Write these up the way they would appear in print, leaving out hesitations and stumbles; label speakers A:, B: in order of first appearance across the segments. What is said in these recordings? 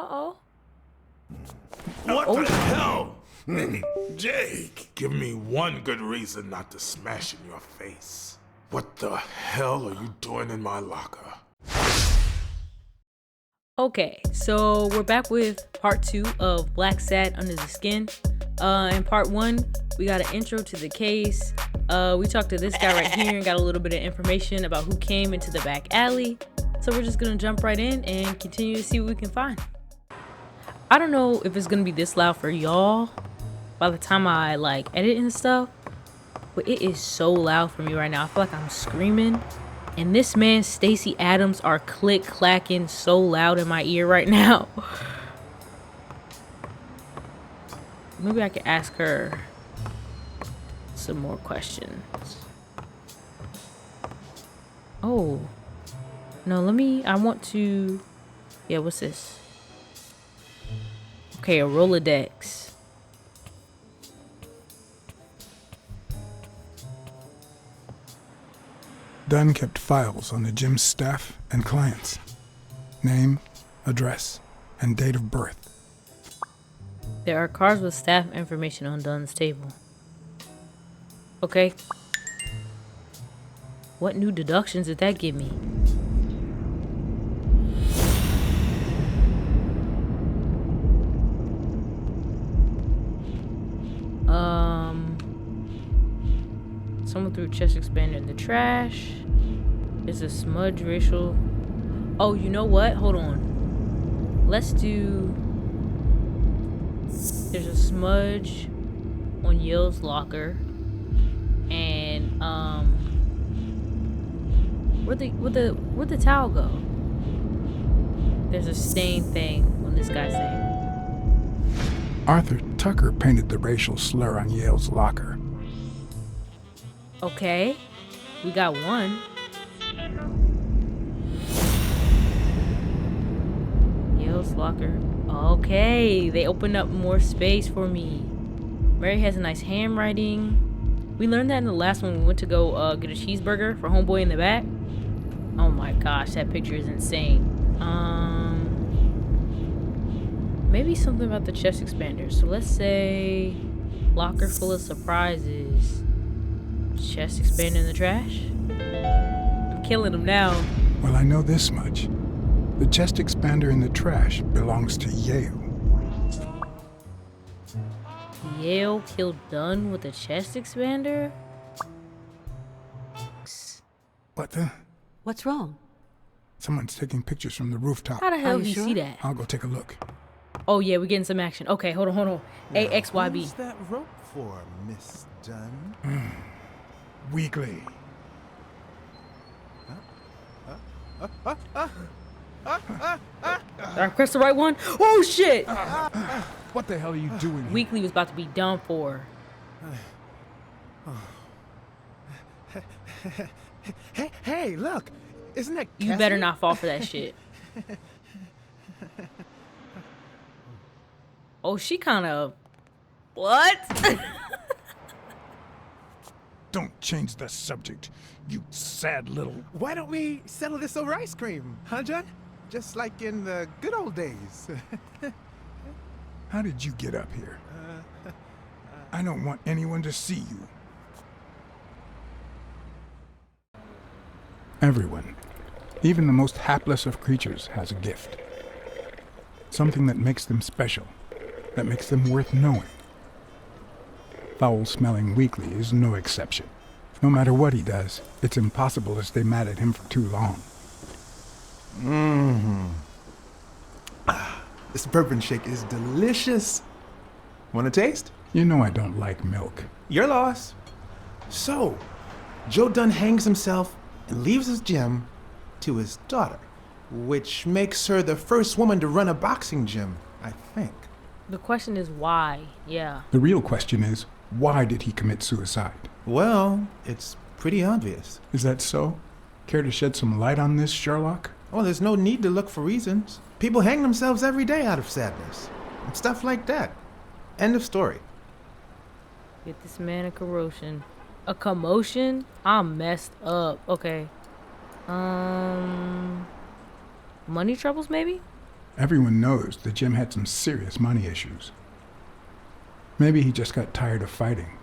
A: Uh-oh.
B: What
A: Oh.
B: the hell? Hey, Jake, give me one good reason not to smash in your face. What the hell are you doing in my locker?
A: Okay, so we're back with part 2 of Blacksad Under the Skin. In part 1, we got an intro to the case. We talked to this guy right here and got a little bit of information about who came into the back alley. So we're just gonna jump right in and continue to see what we can find. I don't know if it's gonna be this loud for y'all by the time I like edit and stuff, but it is so loud for me right now. I feel like I'm screaming. And this man, Stacey Adams, are click-clacking so loud in my ear right now. Maybe I could ask her some more questions. Oh. No, I want to... Yeah, what's this? Okay, a Rolodex.
C: Dunn kept files on the gym's staff and clients. Name, address, and date of birth.
A: There are cards with staff information on Dunn's table. Okay. What new deductions did that give me? Someone threw a chest expander in the trash. There's a smudge racial. Oh, you know what? Hold on. Let's do... There's a smudge on Yale's locker. And, where'd the towel go? There's a stain thing on this guy's thing.
C: Arthur Tucker painted the racial slur on Yale's locker.
A: Okay, we got one. Yale's locker. Okay, they opened up more space for me. Mary has a nice handwriting. We learned that in the last one we went to go get a cheeseburger for homeboy in the back. Oh my gosh, that picture is insane. Maybe something about the chest expander. So let's say locker full of surprises. Chest expander in the trash? I'm killing him now.
C: Well, I know this much. The chest expander in the trash belongs to Yale.
A: Yale killed Dunn with a chest expander?
C: What the?
D: What's wrong?
C: Someone's taking pictures from the rooftop.
A: How the hell
D: Are
A: did
D: you
A: you
D: sure?
A: see that?
C: I'll go take a look.
A: Oh yeah, we're getting some action. Okay, hold on. AXYB.
E: What's that rope for, Miss Dunn?
C: Weekly.
A: Did I press the right one? Oh shit!
C: What the hell are you doing here?
A: Weekly was about to be done for.
E: Hey, look! Isn't that
A: You better not fall for that shit. Oh, she kind of... What?
C: Don't change the subject, you sad little...
E: Why don't we settle this over ice cream, huh, John? Just like in the good old days.
C: How did you get up here? I don't want anyone to see you. Everyone, even the most hapless of creatures, has a gift. Something that makes them special, that makes them worth knowing. Foul-smelling Weekly is no exception. No matter what he does, it's impossible to stay mad at him for too long.
E: This bourbon shake is delicious. Want a taste?
C: You know I don't like milk.
E: Your loss. So, Joe Dunn hangs himself and leaves his gym to his daughter, which makes her the first woman to run a boxing gym, I think.
A: The question is why? Yeah.
C: The real question is, why did he commit suicide?
E: Well, it's pretty obvious.
C: Is that so? Care to shed some light on this, Sherlock?
E: Oh, there's no need to look for reasons. People hang themselves every day out of sadness. And stuff like that. End of story.
A: Get this man a commotion. A commotion? I'm messed up. Okay. Money troubles maybe?
C: Everyone knows the gym had some serious money issues. Maybe he just got tired of fighting.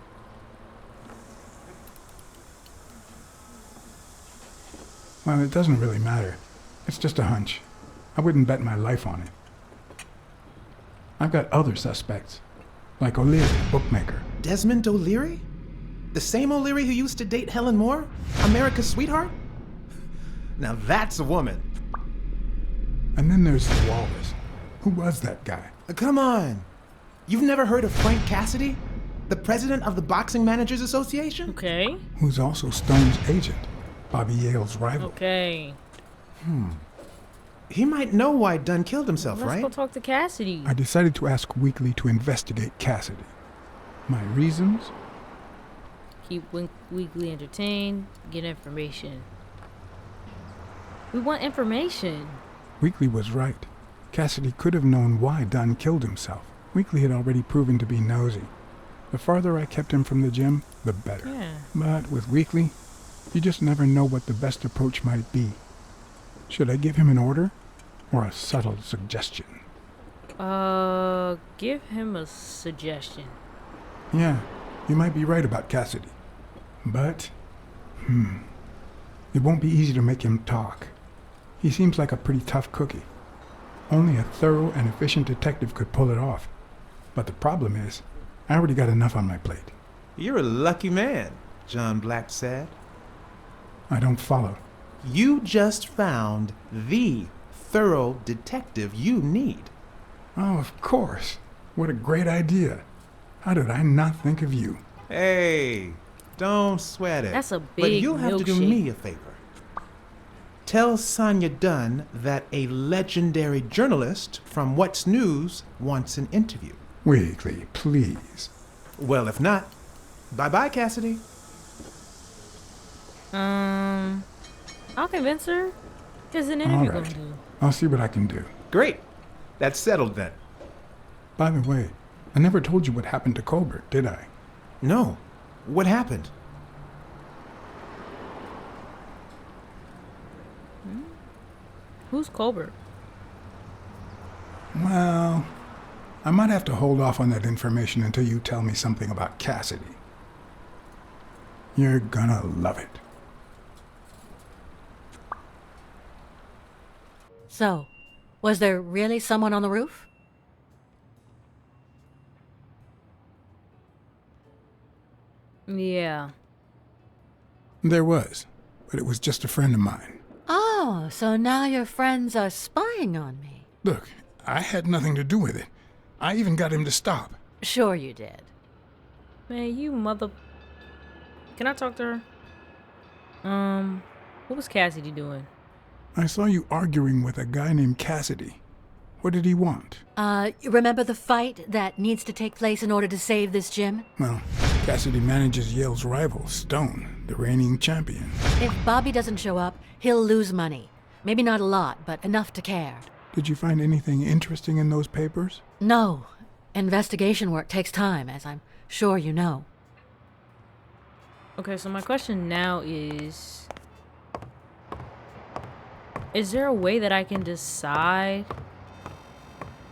C: Well, it doesn't really matter. It's just a hunch. I wouldn't bet my life on it. I've got other suspects, like O'Leary, bookmaker.
E: Desmond O'Leary? The same O'Leary who used to date Helen Moore? America's sweetheart? Now that's a woman.
C: And then there's Wallace. Who was that guy?
E: Come on. You've never heard of Frank Cassidy? The president of the Boxing Managers Association?
A: Okay.
C: Who's also Stone's agent, Bobby Yale's rival.
A: Okay.
E: He might know why Dunn killed himself,
A: Let's
E: right?
A: go talk to Cassidy.
C: I decided to ask Weekly to investigate Cassidy. My reasons?
A: Keep Weekly entertained. Get information. We want information.
C: Weekly was right. Cassidy could have known why Dunn killed himself. Weekly had already proven to be nosy. The farther I kept him from the gym, the better.
A: Yeah.
C: But with Weekly, you just never know what the best approach might be. Should I give him an order or a subtle suggestion?
A: Give him a suggestion.
C: Yeah, you might be right about Cassidy. But, it won't be easy to make him talk. He seems like a pretty tough cookie. Only a thorough and efficient detective could pull it off. But the problem is, I already got enough on my plate.
E: You're a lucky man, John Blacksad.
C: I don't follow.
E: You just found the thorough detective you need.
C: Oh, of course. What a great idea. How did I not think of you?
E: Hey, don't sweat it.
A: That's a
E: But
A: big
E: you'll have to do
A: milkshake.
E: me a favor. Tell Sonia Dunn that a legendary journalist from What's News wants an interview.
C: Weekly, please.
E: Well, if not, bye-bye, Cassidy.
A: I'll convince her. There's an
C: All
A: interview
C: right.
A: gonna do.
C: I'll see what I can do.
E: Great. That's settled then.
C: By the way, I never told you what happened to Colbert, did I?
E: No. What happened?
A: Who's Colbert?
C: Well, I might have to hold off on that information until you tell me something about Cassidy. You're gonna love it.
D: So, was there really someone on the roof?
A: Yeah.
C: There was, but it was just a friend of mine.
D: Oh, so now your friends are spying on me.
C: Look, I had nothing to do with it. I even got him to stop.
D: Sure you did.
A: Man, you mother... Can I talk to her? What was Cassidy doing?
C: I saw you arguing with a guy named Cassidy. What did he want?
D: You remember the fight that needs to take place in order to save this gym?
C: Well, Cassidy manages Yale's rival, Stone, the reigning champion.
D: If Bobby doesn't show up, he'll lose money. Maybe not a lot, but enough to care.
C: Did you find anything interesting in those papers?
D: No. Investigation work takes time, as I'm sure you know.
A: Okay, so my question now is there a way that I can decide?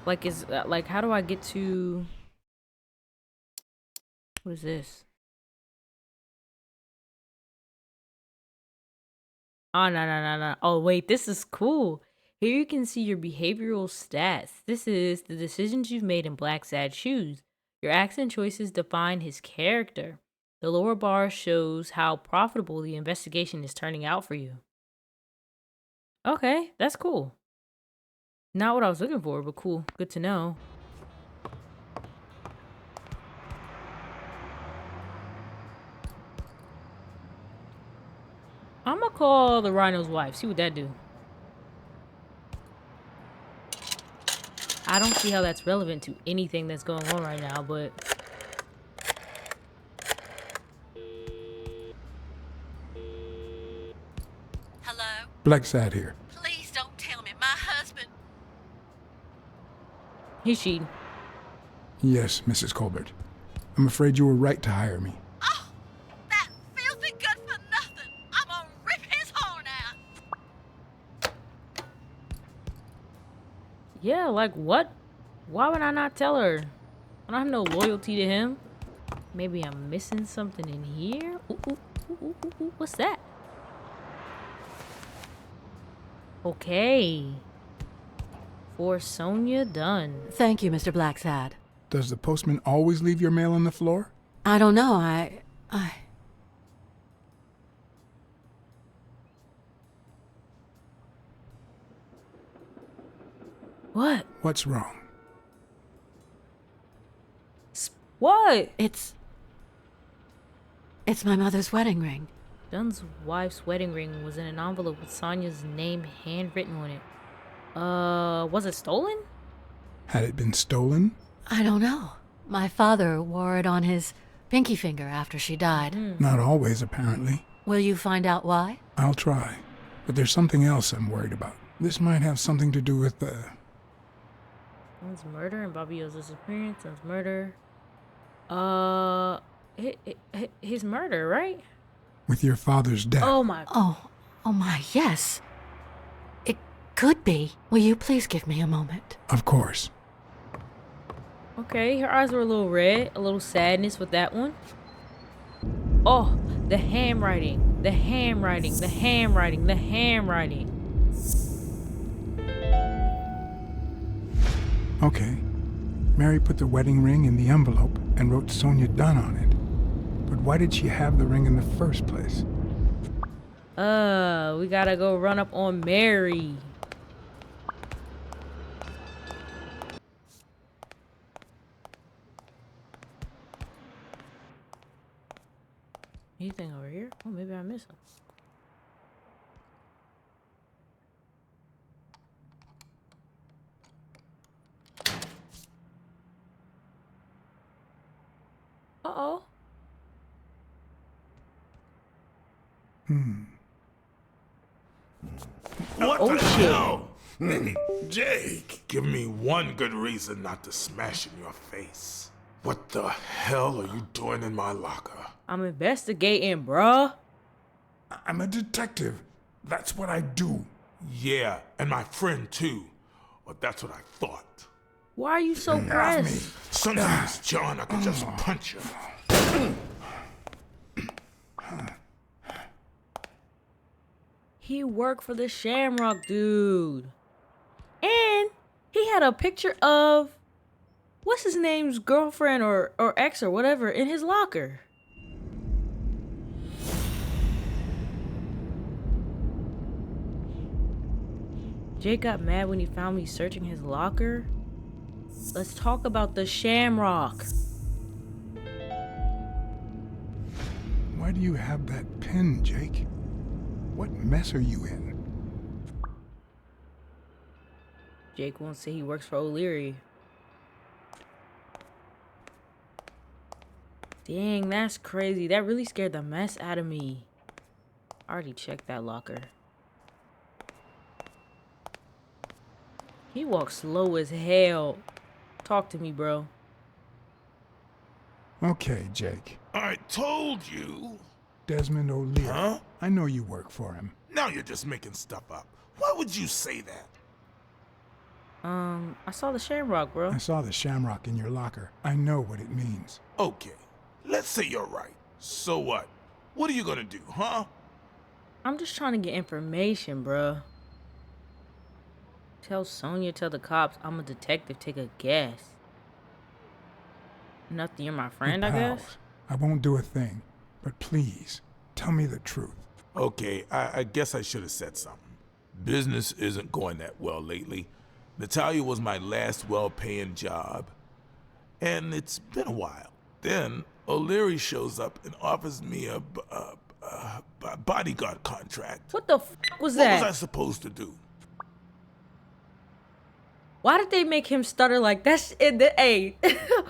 A: Like, how do I get to... What is this? Oh, no. Oh, wait, this is cool. Here you can see your behavioral stats. This is the decisions you've made in Blacksad's shoes. Your accent choices define his character. The lower bar shows how profitable the investigation is turning out for you. Okay, that's cool. Not what I was looking for, but cool. Good to know. I'm gonna call the Rhino's wife, see what that do. I don't see how that's relevant to anything that's going on right now, but...
D: Hello?
C: Blacksad here.
D: Please don't tell me my husband...
A: He's cheating.
C: Yes, Mrs. Colbert. I'm afraid you were right to hire me.
D: Oh! That filthy good for nothing! I'm gonna rip his horn out!
A: Yeah, like what? Why would I not tell her? I don't have no loyalty to him. Maybe I'm missing something in here? Ooh, what's that? Okay. For Sonia Dunn.
D: Thank you, Mr. Blacksad.
C: Does the postman always leave your mail on the floor?
D: I don't know, I...
A: What?
C: What's wrong?
A: What?
D: It's my mother's wedding ring.
A: Dunn's wife's wedding ring was in an envelope with Sonia's name handwritten on it. Was it stolen?
C: Had it been stolen?
D: I don't know. My father wore it on his pinky finger after she died.
C: Not always, apparently.
D: Will you find out why?
C: I'll try. But there's something else I'm worried about. This might have something to do with the...
A: Dunn's murder and Bobby Yale's disappearance. Dunn's murder. His murder, right?
C: with your father's death.
A: Oh my.
D: Oh my, yes. It could be. Will you please give me a moment?
C: Of course.
A: Okay, her eyes were a little red, a little sadness with that one. Oh, the handwriting, the handwriting, the handwriting, the handwriting.
C: Okay. Mary put the wedding ring in the envelope and wrote Sonia Dunn on it. But why did she have the ring in the first place?
A: We gotta go run up on Mary. Anything over here? Oh, maybe I missed him. Uh-oh.
B: What
A: Oh,
B: the
A: shit.
B: hell? Hey, Jake, give me one good reason not to smash in your face. What the hell are you doing in my locker?
A: I'm investigating, bruh.
C: I'm a detective. That's what I do.
B: Yeah, and my friend too. Or that's what I thought.
A: Why are you so pressed?
B: Sometimes, John, I could just punch you.
A: He worked for the Shamrock dude. And he had a picture of what's his name's girlfriend or ex or whatever in his locker. Jake got mad when he found me searching his locker. Let's talk about the Shamrock.
C: Why do you have that pen, Jake? What mess are you in?
A: Jake won't say he works for O'Leary. Dang, that's crazy. That really scared the mess out of me. I already checked that locker. He walks slow as hell. Talk to me, bro.
C: Okay, Jake.
B: I told you.
C: Desmond O'Leary.
B: Huh?
C: I know you work for him.
B: Now you're just making stuff up. Why would you say that?
A: I saw the Shamrock, bro.
C: I saw the shamrock in your locker. I know what it means.
B: Okay, let's say you're right. So what? What are you gonna do, huh?
A: I'm just trying to get information, bro. Tell Sonia, tell the cops I'm a detective, take a guess. Nothing, you're my friend, I
C: We're
A: guess?
C: pals. I won't do a thing, but please, tell me the truth.
B: Okay, I guess I should have said something. Business isn't going that well lately. Natalia was my last well-paying job, and it's been a while. Then O'Leary shows up and offers me a bodyguard contract.
A: What the f was
B: What
A: that?
B: was I supposed to do?
A: Why did they make him stutter like that? Hey,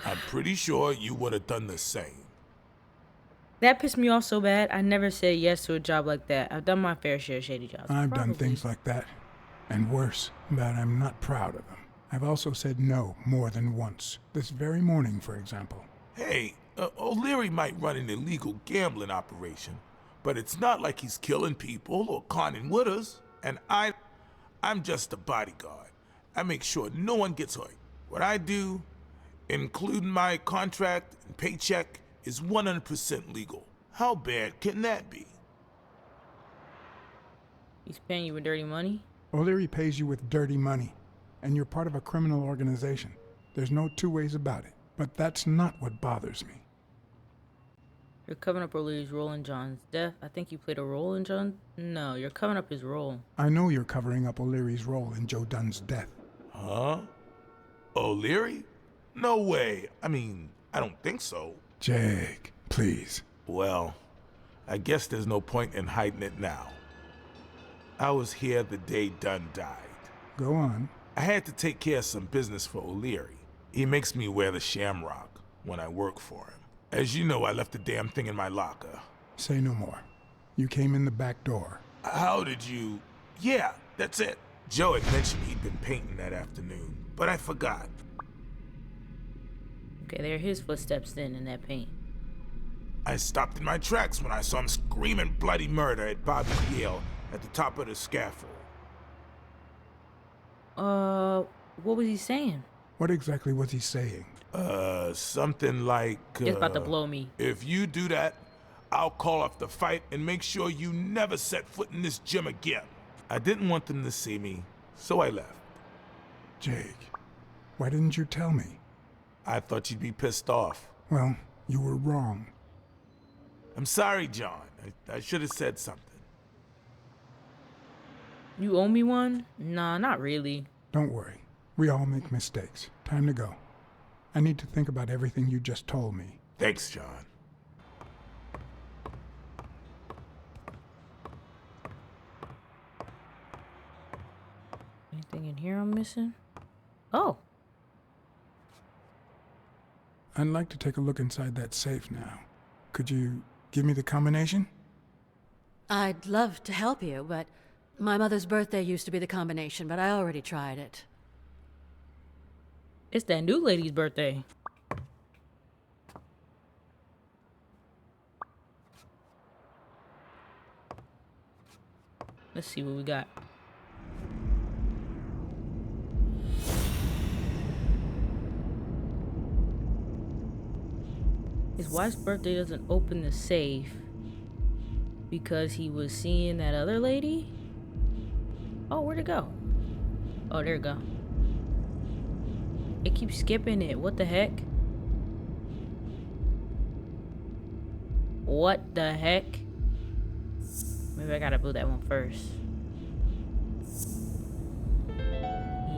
B: I'm pretty sure you would have done the same.
A: that pissed me off so bad. I never said yes to a job like that. I've done my fair share of shady jobs.
C: I've done
A: Probably.
C: things like that, and worse, but I'm not proud of them. I've also said no more than once. This very morning, for example.
B: Hey, O'Leary might run an illegal gambling operation, but it's not like he's killing people or conning widows. And I'm just a bodyguard. I make sure no one gets hurt. What I do, including my contract and paycheck, is 100% legal. How bad can that be?
A: He's paying you with dirty money?
C: O'Leary pays you with dirty money, and you're part of a criminal organization. There's no two ways about it. But that's not what bothers me.
A: You're covering up O'Leary's role in John's death. I think you played a role in John. No, you're covering up his role.
C: I know you're covering up O'Leary's role in Joe Dunn's death.
B: Huh? O'Leary? No way. I mean, I don't think so.
C: Jake, please.
B: Well, I guess there's no point in hiding it now. I was here the day Dunn died.
C: Go on.
B: I had to take care of some business for O'Leary. He makes me wear the shamrock when I work for him. As you know, I left the damn thing in my locker.
C: Say no more. You came in the back door.
B: How did you... Yeah, that's it. Joe had mentioned he'd been painting that afternoon, but I forgot.
A: Okay, there are his footsteps then in that paint.
B: I stopped in my tracks when I saw him screaming bloody murder at Bobby Yale at the top of the scaffold.
A: What was he saying?
C: What exactly was he saying?
B: Something like...
A: It's about to blow me.
B: If you do that, I'll call off the fight and make sure you never set foot in this gym again. I didn't want them to see me, so I left.
C: Jake, why didn't you tell me?
B: I thought you'd be pissed off.
C: Well, you were wrong.
B: I'm sorry, John. I should have said something.
A: You owe me one? Nah, not really.
C: Don't worry. We all make mistakes. Time to go. I need to think about everything you just told me.
B: Thanks, John.
A: Anything in here I'm missing? Oh.
C: I'd like to take a look inside that safe now. Could you give me the combination?
D: I'd love to help you, but my mother's birthday used to be the combination, but I already tried it.
A: It's that new lady's birthday. Let's see what we got. His wife's birthday doesn't open the safe because he was seeing that other lady? Oh, where'd it go? Oh, there it go. It keeps skipping it. What the heck? What the heck? Maybe I gotta build that one first.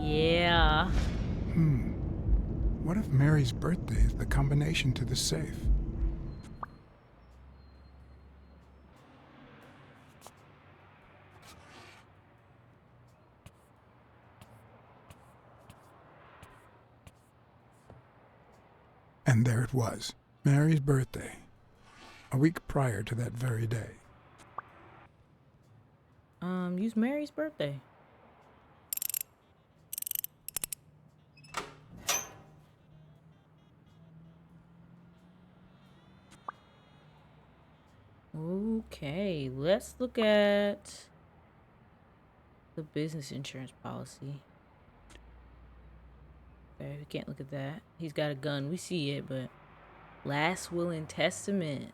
A: Yeah.
C: What if Mary's birthday is the combination to the safe? And there it was, Mary's birthday, a week prior to that very day.
A: Use Mary's birthday. Okay, let's look at the business insurance policy. Okay, we can't look at that. He's got a gun. We see it, but last will and testament.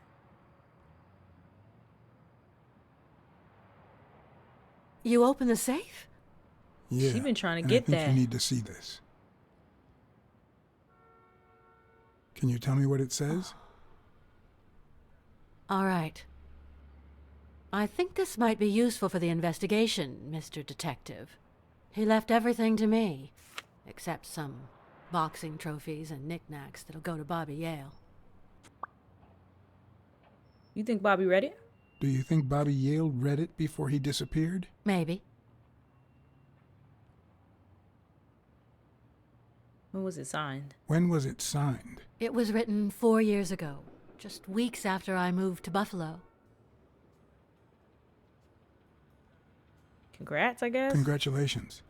D: You open the safe?
C: Yeah,
A: She's been trying to
C: and
A: get
C: I think
A: that.
C: you need to see this. Can you tell me what it says?
D: All right. I think this might be useful for the investigation, Mr. Detective. He left everything to me, except some boxing trophies and knickknacks that'll go to Bobby Yale.
A: You think Bobby read it?
C: Do you think Bobby Yale read it before he disappeared?
D: Maybe.
A: When was it signed?
C: When was it signed?
D: It was written 4 years ago, just weeks after I moved to Buffalo.
A: Congrats, I guess.
C: Congratulations.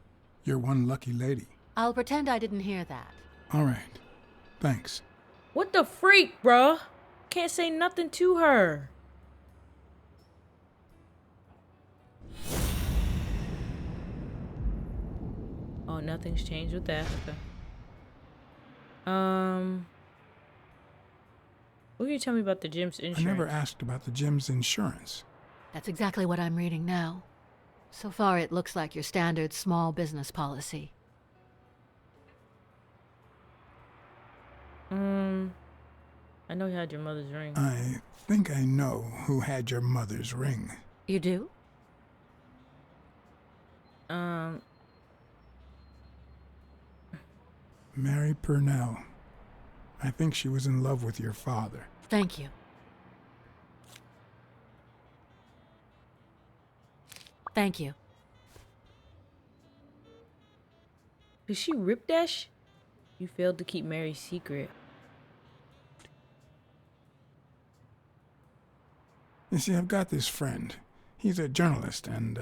C: You're one lucky lady.
D: I'll pretend I didn't hear that.
C: All right. Thanks.
A: What the freak, bruh? Can't say nothing to her. Oh, nothing's changed with that. Okay. What can you tell me about the gym's insurance?
C: I never asked about the gym's insurance.
D: That's exactly what I'm reading now. So far, it looks like your standard small business policy.
A: I know you had your mother's ring.
C: I think I know who had your mother's ring.
D: You do?
C: Mary Purnell. I think she was in love with your father.
D: Thank you. Thank you.
A: Did she rip dash? You failed to keep Mary's secret.
C: You see, I've got this friend. He's a journalist, and,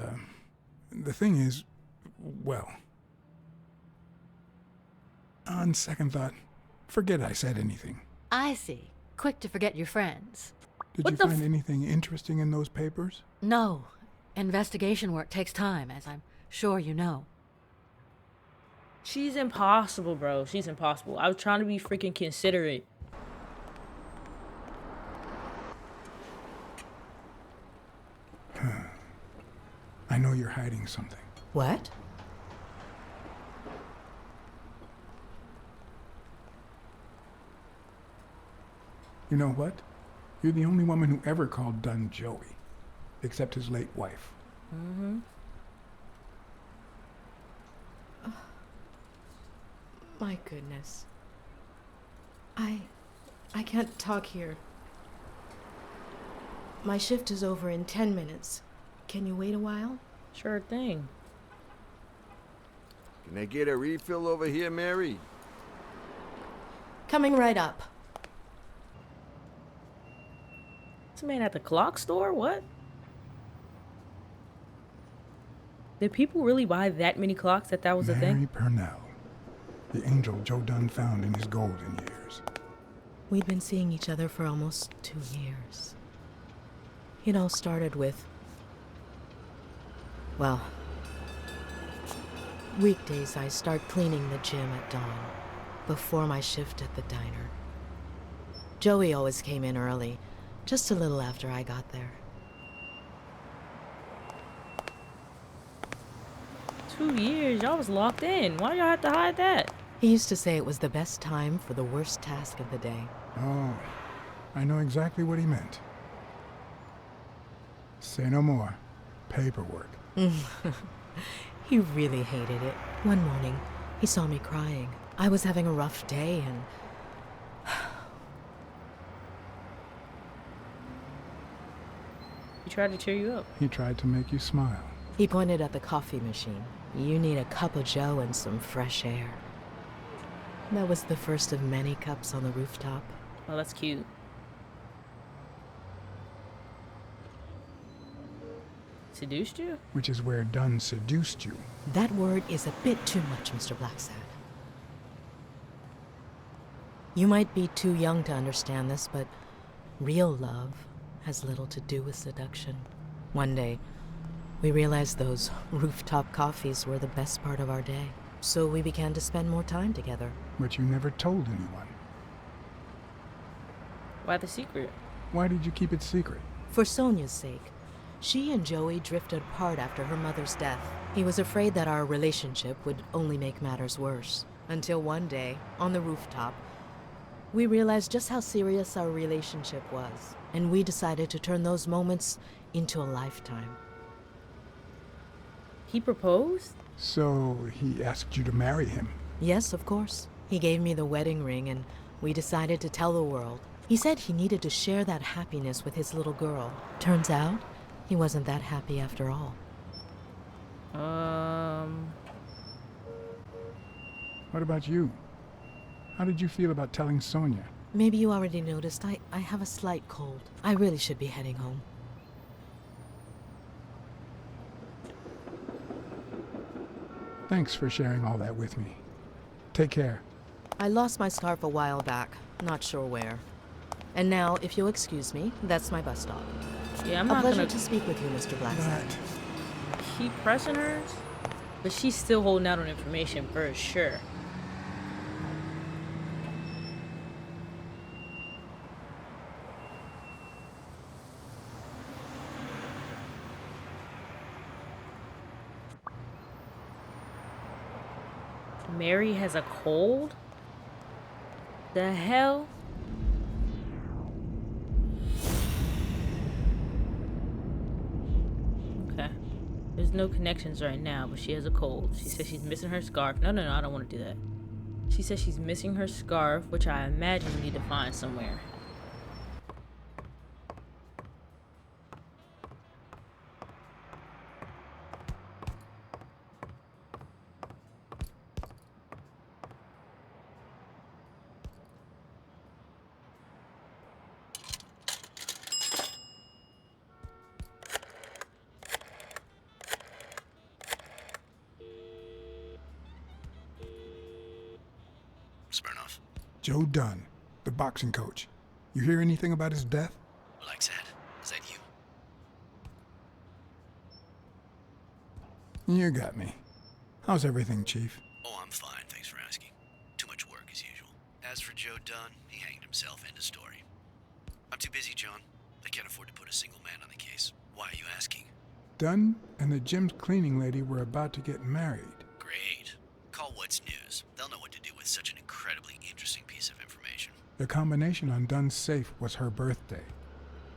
C: the thing is, well, on second thought, forget I said anything.
D: I see. Quick to forget your friends.
C: Did
A: What
C: you
A: the
C: find anything interesting in those papers?
D: No. Investigation work takes time, as I'm sure you know.
A: She's impossible, bro. She's impossible. I was trying to be freaking considerate.
C: I know you're hiding something.
F: What?
C: You know what? You're the only woman who ever called Dunn Joey, except his late wife.
A: Mm-hmm.
F: My goodness. I can't talk here. My shift is over in 10 minutes. Can you wait a while?
A: Sure thing.
G: Can I get a refill over here, Mary?
F: Coming right up.
A: This man at the clock store? What? Did people really buy that many clocks that was a
C: Mary
A: thing?
C: Purnell, the angel Joe Dunn found in his golden years.
F: We'd been seeing each other for almost 2 years. It all started with, well, weekdays I start cleaning the gym at dawn, before my shift at the diner. Joey always came in early, just a little after I got there.
A: 2 years. Y'all was locked in. Why y'all have to hide that?
F: He used to say it was the best time for the worst task of the day.
C: Oh, I know exactly what he meant. Say no more. Paperwork.
F: He really hated it. One morning, he saw me crying. I was having a rough day and...
A: He tried to cheer you up.
C: He tried to make you smile.
F: He pointed at the coffee machine. You need a cup of joe and some fresh air. That was the first of many cups on the rooftop.
A: Oh, that's cute. Seduced you?
C: Which is where Dunn seduced you.
F: That word is a bit too much, Mr. Blacksad. You might be too young to understand this, but real love has little to do with seduction. One day, we realized those rooftop coffees were the best part of our day. So we began to spend more time together.
C: But you never told anyone.
A: Why the secret?
C: Why did you keep it secret?
F: For Sonia's sake. She and Joey drifted apart after her mother's death. He was afraid that our relationship would only make matters worse. Until one day, on the rooftop, we realized just how serious our relationship was. And we decided to turn those moments into a lifetime.
A: He proposed?
C: So he asked you to marry him.
F: Yes, of course. He gave me the wedding ring and we decided to tell the world. He said he needed to share that happiness with his little girl. Turns out, he wasn't that happy after all.
C: What about you? How did you feel about telling Sonia?
F: Maybe you already noticed, I have a slight cold. I really should be heading home.
C: Thanks for sharing all that with me. Take care.
F: I lost my scarf a while back, not sure where. And now, if you'll excuse me, that's my bus stop.
A: Yeah, I'm
F: A
A: not
F: pleasure
A: gonna
F: to speak with you, Mr. Blacksad.
C: That
A: keep pressing hers. But she's still holding out on information for sure. Mary has a cold? The hell? Okay. There's no connections right now, but she has a cold. She says she's missing her scarf. No, I don't want to do that. She says she's missing her scarf, which I imagine we need to find somewhere.
H: Smirnoff.
C: Joe Dunn, the boxing coach. You hear anything about his death?
H: Blacksad, is that you?
C: You got me. How's everything, Chief?
H: Oh, I'm fine, thanks for asking. Too much work as usual. As for Joe Dunn, he hanged himself. End of story. I'm too busy, John. I can't afford to put a single man on the case. Why are you asking?
C: Dunn and the gym's cleaning lady were about to get married.
H: Great. Call What's News. They'll know what to do with such an incredibly interesting piece of information.
C: The combination on Dunn's safe was her birthday.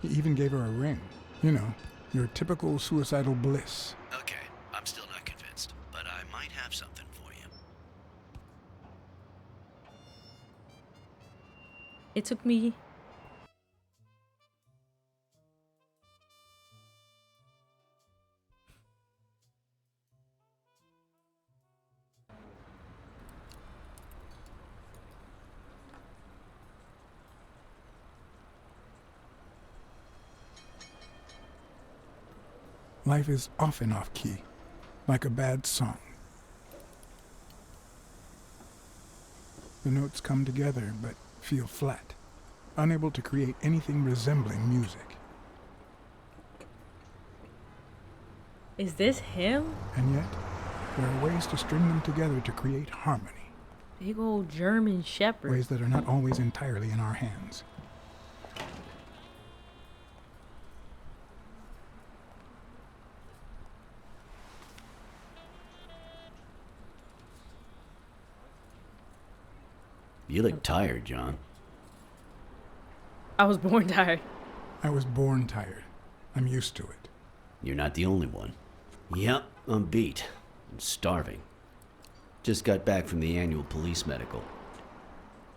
C: He even gave her a ring. You know, your typical suicidal bliss.
H: Okay, I'm still not convinced, but I might have something for you.
A: It took me
C: Life is off and off key, like a bad song. The notes come together but feel flat, unable to create anything resembling music.
A: Is this him?
C: And yet, there are ways to string them together to create harmony.
A: Big old German shepherd.
C: Ways that are not always entirely in our hands.
H: You look tired, John.
A: I was born tired.
C: I was born tired. I'm used to it.
H: You're not the only one. Yep, I'm beat. I'm starving. Just got back from the annual police medical.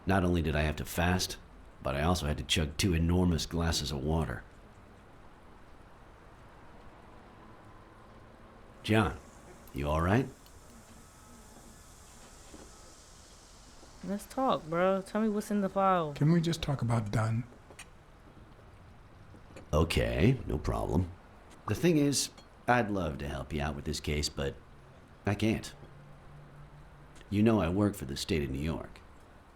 H: Not only did I have to fast, but I also had to chug 2 enormous glasses of water. John, you alright?
A: Let's talk, bro. Tell me what's in the file.
C: Can we just talk about Dunn?
H: Okay, no problem. The thing is, I'd love to help you out with this case, but I can't. You know I work for the state of New York.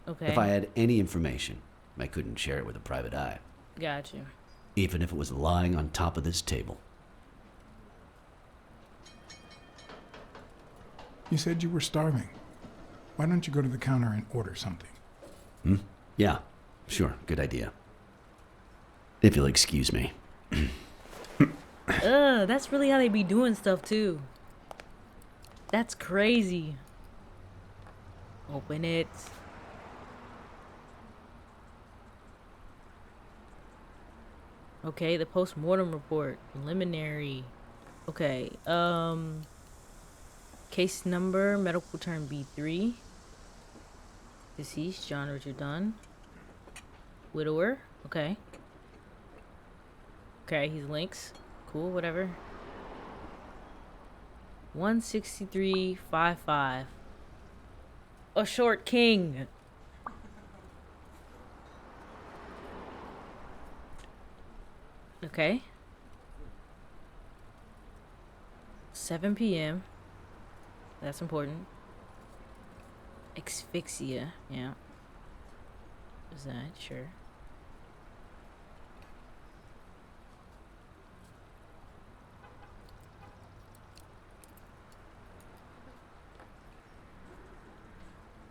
A: Okay.
H: If I had any information, I couldn't share it with a private eye.
A: Got you.
H: Even if it was lying on top of this table.
C: You said you were starving. Why don't you go to the counter and order something?
H: Yeah, sure, good idea. If you'll excuse me.
A: That's really how they be doing stuff too. That's crazy. Open it. Okay, the post-mortem report. Preliminary. Okay, case number, medical term B3. Deceased, John Richard Dunn. Widower, okay. Okay, he's links. Cool, whatever. 163.55. A short king. Okay. 7 p.m. That's important. Asphyxia, yeah. Is that sure?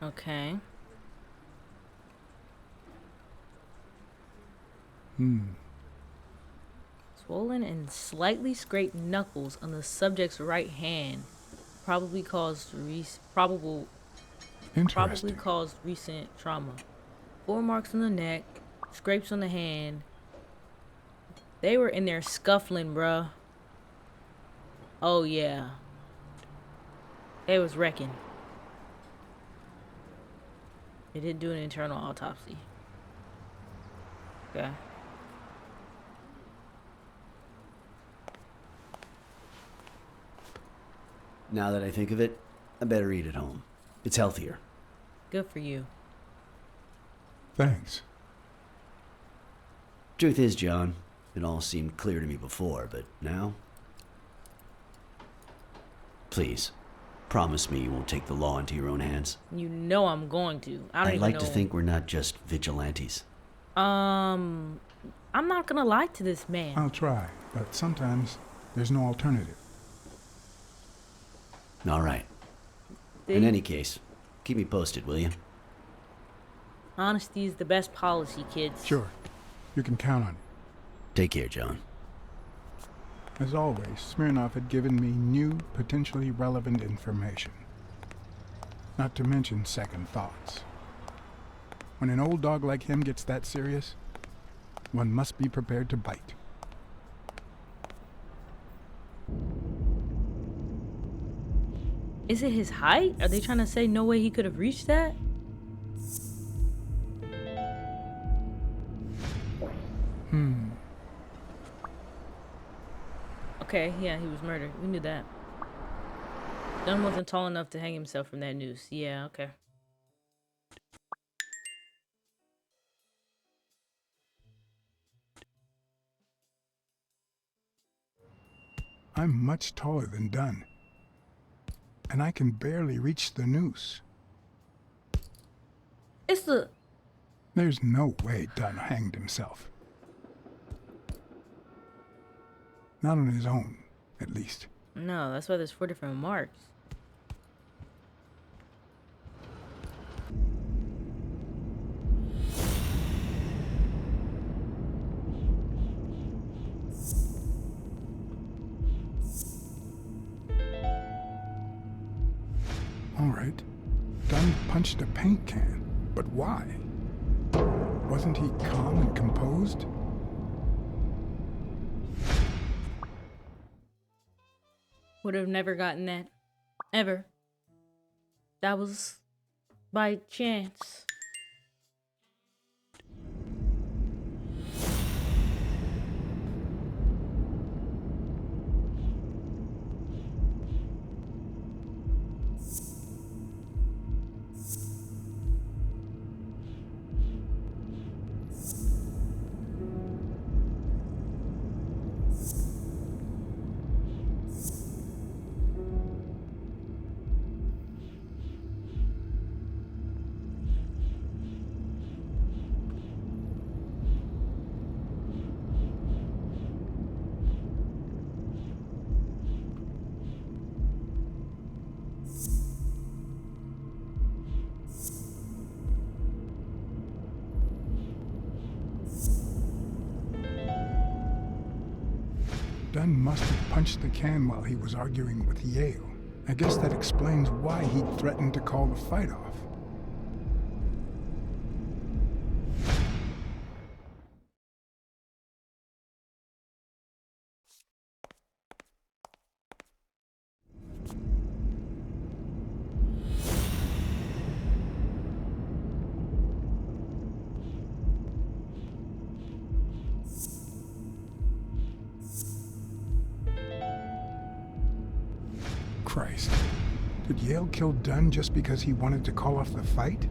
A: Okay. Swollen and slightly scraped knuckles on the subject's right hand probably caused
C: Interesting.
A: recent trauma. 4 marks on the neck, scrapes on the hand. They were in there scuffling, bruh. Oh yeah. They was wrecking. They did do an internal autopsy. Okay.
H: Now that I think of it, I better eat at home. It's healthier.
A: Good for you.
C: Thanks.
H: Truth is, John, it all seemed clear to me before, but now? Please, promise me you won't take the law into your own hands.
A: You know I'm going to. I don't
H: I'd
A: even
H: like
A: know.
H: to think we're not just vigilantes.
A: I'm not gonna lie to this man.
C: I'll try, but sometimes there's no alternative.
H: All right. In any case, keep me posted, will you?
A: Honesty is the best policy, kids.
C: Sure. You can count on it.
H: Take care, John.
C: As always, Smirnov had given me new, potentially relevant information. Not to mention second thoughts. When an old dog like him gets that serious, one must be prepared to bite.
A: Is it his height? Are they trying to say no way he could have reached that? Okay, yeah, he was murdered. We knew that. Dunn wasn't tall enough to hang himself from that noose. Yeah, okay.
C: I'm much taller than Dunn, and I can barely reach the noose.
A: It's the...
C: There's no way Dunn hanged himself. Not on his own, at least.
A: No, that's why there's 4 different marks.
C: All right. Dunn punched a paint can, but why? Wasn't he calm and composed?
A: Would have never gotten that. Ever. That was by chance.
C: Dunn must have punched the can while he was arguing with Yale. I guess that explains why he threatened to call the fight off. Christ. Did Yale kill Dunn just because he wanted to call off the fight?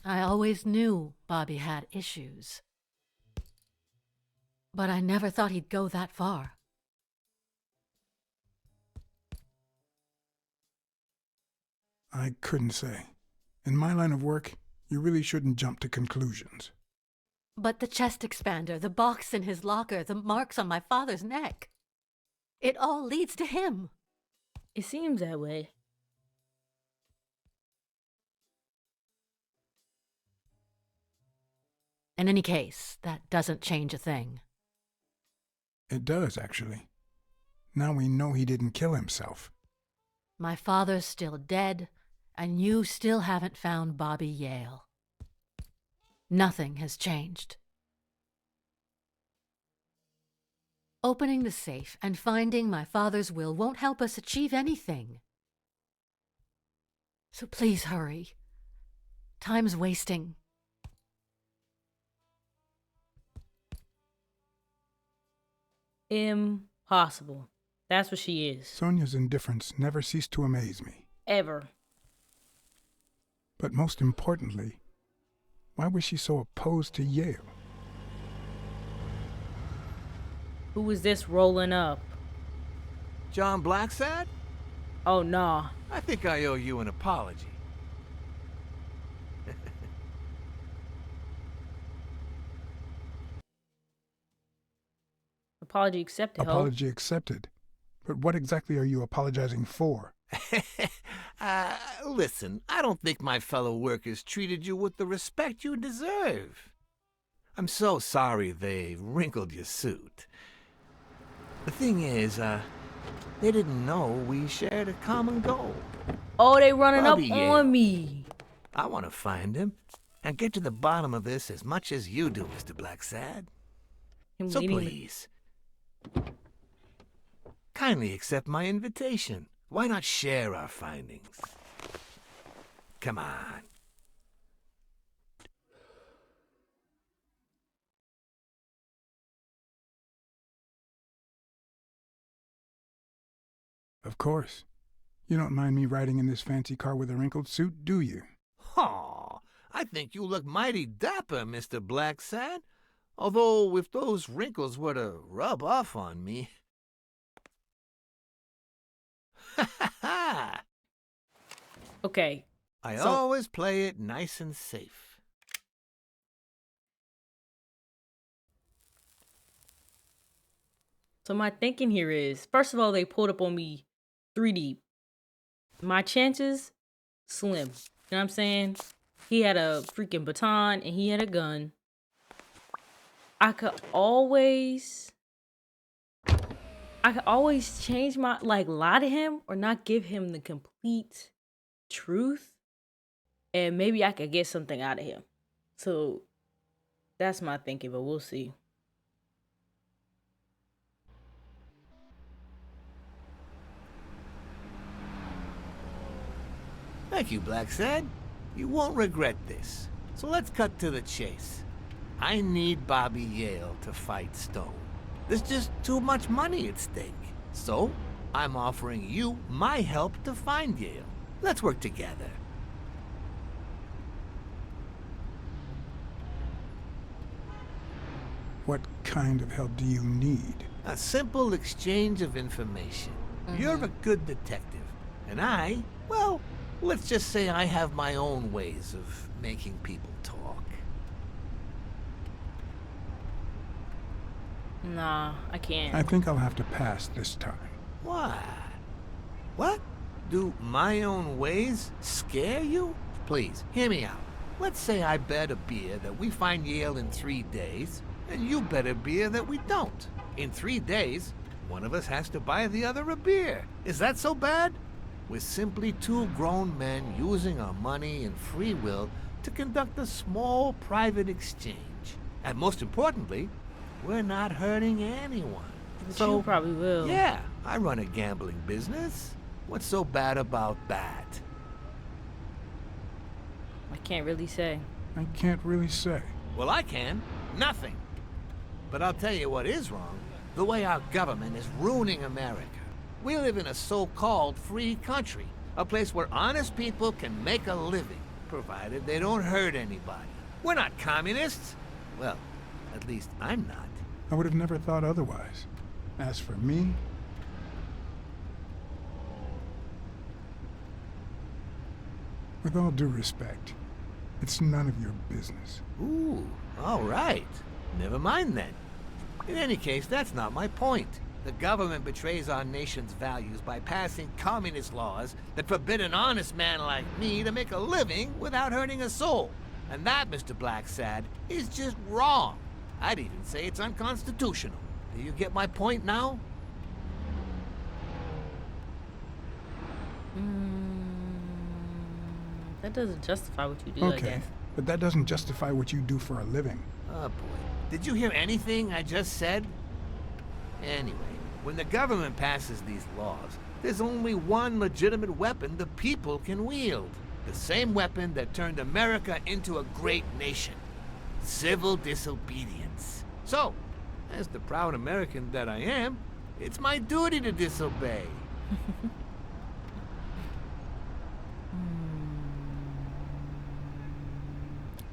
D: I always knew Bobby had issues. But I never thought he'd go that far.
C: I couldn't say. In my line of work, you really shouldn't jump to conclusions.
D: But the chest expander, the box in his locker, the marks on my father's neck. It all leads to him.
A: It seems that way.
D: In any case, that doesn't change a thing.
C: It does, actually. Now we know he didn't kill himself.
D: My father's still dead, and you still haven't found Bobby Yale. Nothing has changed. Opening the safe and finding my father's will won't help us achieve anything. So please hurry. Time's wasting.
A: Impossible. That's what she is.
C: Sonia's indifference never ceased to amaze me.
A: Ever.
C: But most importantly, why was she so opposed to Yale?
A: Who is this rolling up?
G: John Blacksad?
A: Oh, nah.
G: I think I owe you an apology.
A: Apology accepted, ho.
C: Apology accepted. But what exactly are you apologizing for?
G: Listen, I don't think my fellow workers treated you with the respect you deserve. I'm so sorry they wrinkled your suit. The thing is, they didn't know we shared a common goal.
A: Oh, they running
G: Bobby
A: up
G: Yale.
A: on me.
G: I want to find him and get to the bottom of this as much as you do, Mr. Blacksad.
A: Him
G: So
A: leading the-
G: please, kindly accept my invitation. Why not share our findings? Come on.
C: Of course. You don't mind me riding in this fancy car with a wrinkled suit, do you?
G: Aw, I think you look mighty dapper, Mr. Blacksad. Although, if those wrinkles were to rub off on me... Ha ha ha!
A: Okay.
G: I
A: So-
G: always play it nice and safe.
A: So my thinking here is, first of all, they pulled up on me 3 deep. My chances, slim. You know what I'm saying? He had a freaking baton and he had a gun. I could always change my, like, lie to him or not give him the complete truth. And maybe I could get something out of him. So that's my thinking, but we'll see.
G: Thank you, Blacksad. You won't regret this. So let's cut to the chase. I need Bobby Yale to fight Stone. There's just too much money at stake. So, I'm offering you my help to find Yale. Let's work together.
C: What kind of help do you need?
G: A simple exchange of information. You're a good detective. And I, well, let's just say I have my own ways of making people talk.
A: Nah, I can't.
C: I think I'll have to pass this time.
G: Why? What? Do my own ways scare you? Please, hear me out. Let's say I bet a beer that we find Yale in 3 days, and you bet a beer that we don't. In 3 days, one of us has to buy the other a beer. Is that so bad? We're simply 2 grown men using our money and free will to conduct a small private exchange. And most importantly, we're not hurting anyone.
A: But
G: So,
A: you probably will.
G: yeah, I run a gambling business. What's so bad about that?
A: I can't really say.
C: I can't really say.
G: Well, I can. Nothing. But I'll tell you what is wrong. The way our government is ruining America. We live in a so-called free country. A place where honest people can make a living, provided they don't hurt anybody. We're not communists. Well, at least I'm not.
C: I would have never thought otherwise. As for me, With all due respect, it's none of your business.
G: Ooh, all right. Never mind then. In any case, that's not my point. The government betrays our nation's values by passing communist laws that forbid an honest man like me to make a living without hurting a soul. And that, Mr. Blacksad, is just wrong. I'd even say it's unconstitutional. Do you get my point now?
A: That doesn't justify what you do, I
C: Okay,
A: guess.
C: but that doesn't justify what you do for a living.
G: Oh boy. Did you hear anything I just said? Anyway, when the government passes these laws, there's only one legitimate weapon the people can wield. The same weapon that turned America into a great nation. Civil disobedience. So, as the proud American that I am, it's my duty to disobey.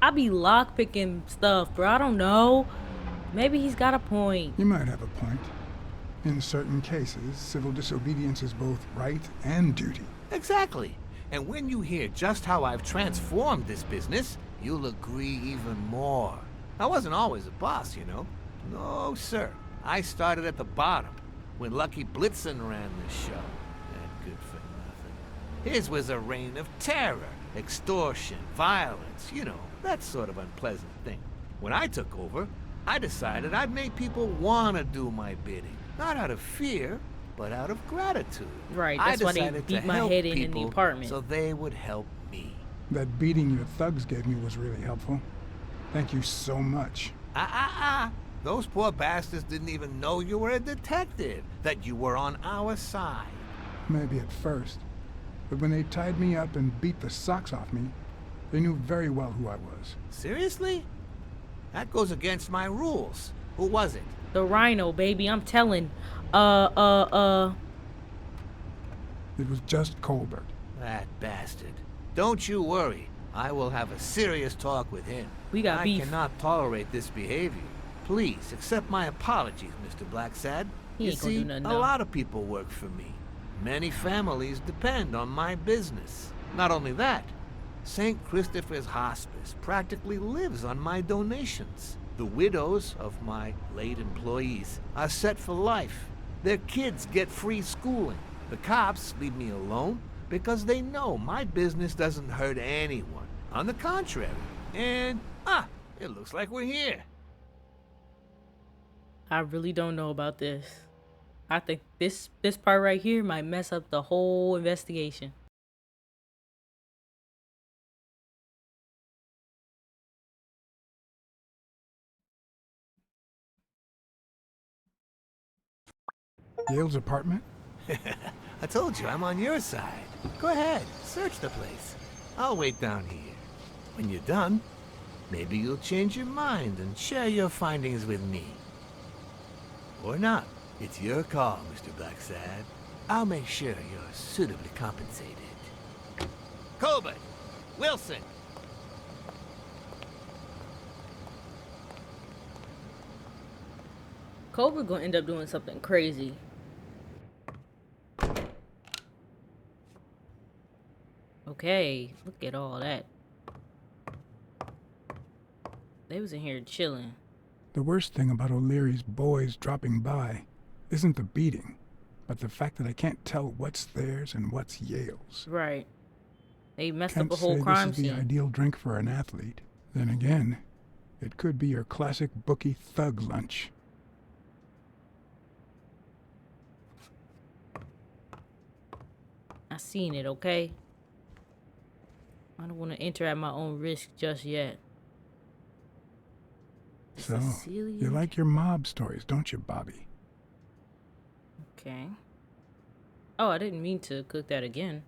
A: I be lockpicking stuff, bro. I don't know. Maybe he's got a point.
C: You might have a point. In certain cases, civil disobedience is both right and duty.
G: Exactly. And when you hear just how I've transformed this business, you'll agree even more. I wasn't always a boss, you know. No, sir. I started at the bottom, when Lucky Blitzen ran the show. And good for nothing. His was a reign of terror, extortion, violence, you know, that sort of unpleasant thing. When I took over, I decided I'd make people want to do my bidding. Not out of fear, but out of gratitude.
A: Right, that's why they
G: decided to
A: beat my
G: help
A: head in the
G: people
A: apartment.
G: so they would help me.
C: That beating your thugs gave me was really helpful. Thank you so much.
G: Those poor bastards didn't even know you were a detective, that you were on our side.
C: Maybe at first. But when they tied me up and beat the socks off me, they knew very well who I was.
G: Seriously? That goes against my rules. Who was it?
A: The Rhino, baby. I'm telling.
C: It was just Colbert.
G: That bastard. Don't you worry. I will have a serious talk with him.
A: We got beef.
G: I cannot tolerate this behavior. Please accept my apologies, Mr. Blacksad.
A: He
G: You
A: ain't gonna
G: see,
A: do nothing,
G: a
A: no.
G: lot of people work for me. Many families depend on my business. Not only that, St. Christopher's Hospice practically lives on my donations. The widows of my late employees are set for life. Their kids get free schooling. The cops leave me alone because they know my business doesn't hurt anyone. On the contrary. And, it looks like we're here.
A: I really don't know about this. I think this part right here might mess up the whole investigation.
C: Yale's apartment?
G: I told you I'm on your side. Go ahead, search the place. I'll wait down here. When you're done, maybe you'll change your mind and share your findings with me. Or not. It's your call, Mr. Blacksad. I'll make sure you're suitably compensated. Colbert! Wilson!
A: Colbert gonna end up doing something crazy. Okay, look at all that. They was in here chilling.
C: The worst thing about O'Leary's boys dropping by isn't the beating, but the fact that I can't tell what's theirs and what's Yale's.
A: Right. They messed
C: Can't
A: up a whole
C: say
A: crime
C: this is the
A: scene.
C: ideal drink for an athlete. Then again, it could be your classic bookie thug lunch.
A: I seen it, okay? I don't want to enter at my own risk just yet.
C: So,
A: Cecilia?
C: you like your mob stories, don't you, Bobby?
A: Okay. Oh, I didn't mean to cook that again.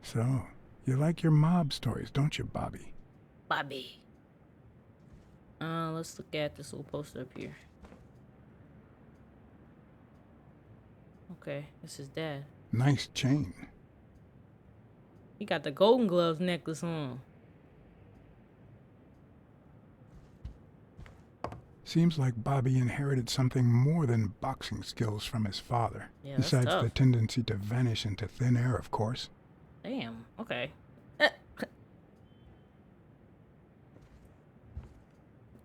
C: So, you like your mob stories, don't you, Bobby?
A: Bobby. Let's look at this little poster up here. Okay, this is Dad.
C: Nice chain.
A: He got the Golden Gloves necklace on.
C: Seems like Bobby inherited something more than boxing skills from his father.
A: Yeah, that's
C: Besides the
A: tough.
C: tendency to vanish into thin air, of course.
A: Damn, okay.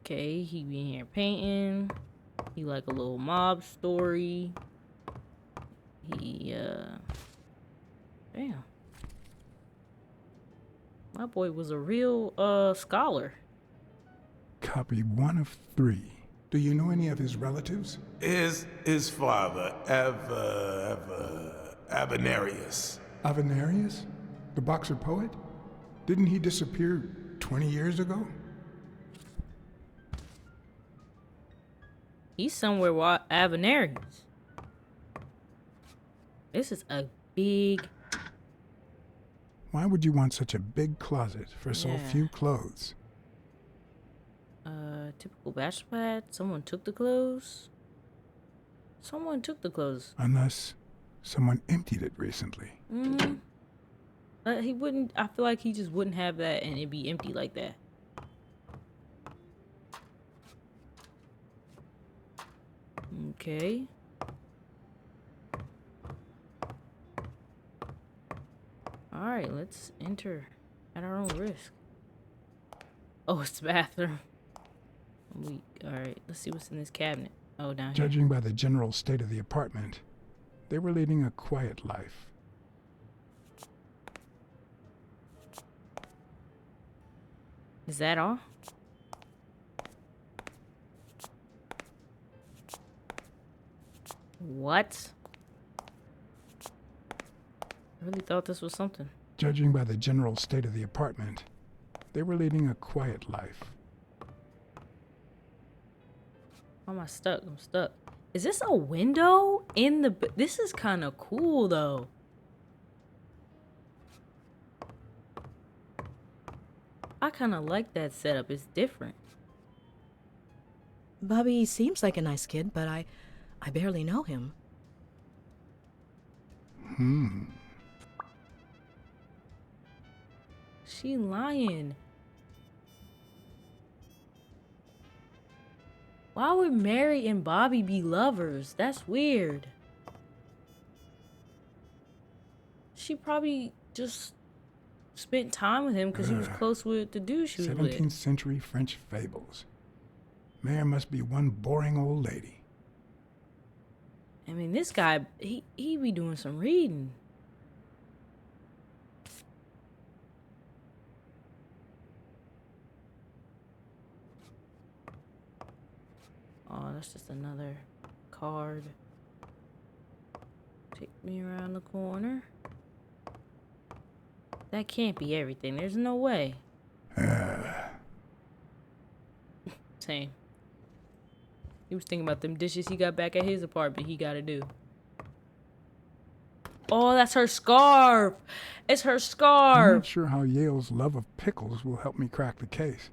A: Okay, he be in here painting. He like a little mob story. He, damn. My boy was a real, scholar.
C: Copy 1 of 3. Do you know any of his relatives?
B: His father, Avenarius.
C: Avenarius? The boxer poet? Didn't he disappear 20 years ago?
A: He's somewhere with Avenarius. This is a big...
C: Why would you want such a big closet for so few clothes?
A: Typical bachelor pad. Someone took the clothes. Someone took the clothes.
C: Unless someone emptied it recently.
A: He wouldn't... I feel like he just wouldn't have that and it'd be empty like that. Okay. Alright, let's enter at our own risk. Oh, it's the bathroom. Alright, let's see what's in this cabinet. Oh, down here.
C: Judging by the general state of the apartment, they were leading a quiet life.
A: Is that all? What? I really thought this was something.
C: Judging by the general state of the apartment, they were leading a quiet life.
A: Why am I stuck? I'm stuck. Is this a window in the... This is kind of cool, though. I kind of like that setup. It's different.
F: Bobby seems like a nice kid, but I barely know him.
A: She lying. Why would Mary and Bobby be lovers? That's weird. She probably just spent time with him because he was close with the dude she was
C: 17th
A: with.
C: century French fables. Mare must be one boring old lady.
A: I mean, this guy, he be doing some reading. Oh, that's just another card. Take me around the corner. That can't be everything. There's no way. Same. He was thinking about them dishes he got back at his apartment he gotta do. Oh, that's her scarf. It's her
C: I'm
A: scarf.
C: not sure how Yale's love of pickles will help me crack the case,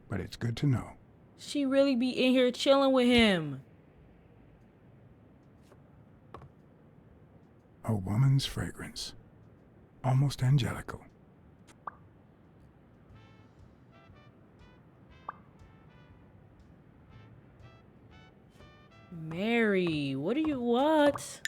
C: but it's good to know.
A: She really be in here chilling with him.
C: A woman's fragrance. Almost angelical.
A: Mary, what do you what?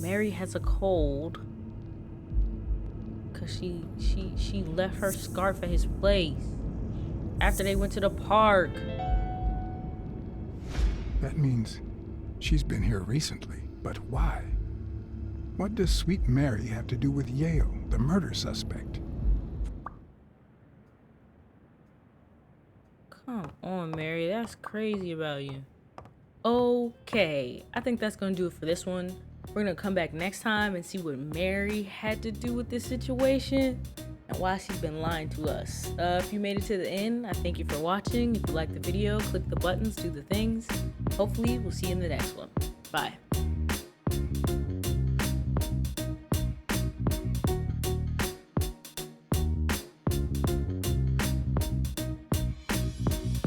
A: Mary has a cold because she left her scarf at his place after they went to the park.
C: That means she's been here recently, but why? What does Sweet Mary have to do with Yale, the murder suspect?
A: Come on, Mary, that's crazy about you. Okay, I think that's gonna do it for this one. We're gonna come back next time and see what Mary had to do with this situation and why she's been lying to us. If you made it to the end, I thank you for watching. If you liked the video, click the buttons, do the things. Hopefully, we'll see you in the next one. Bye.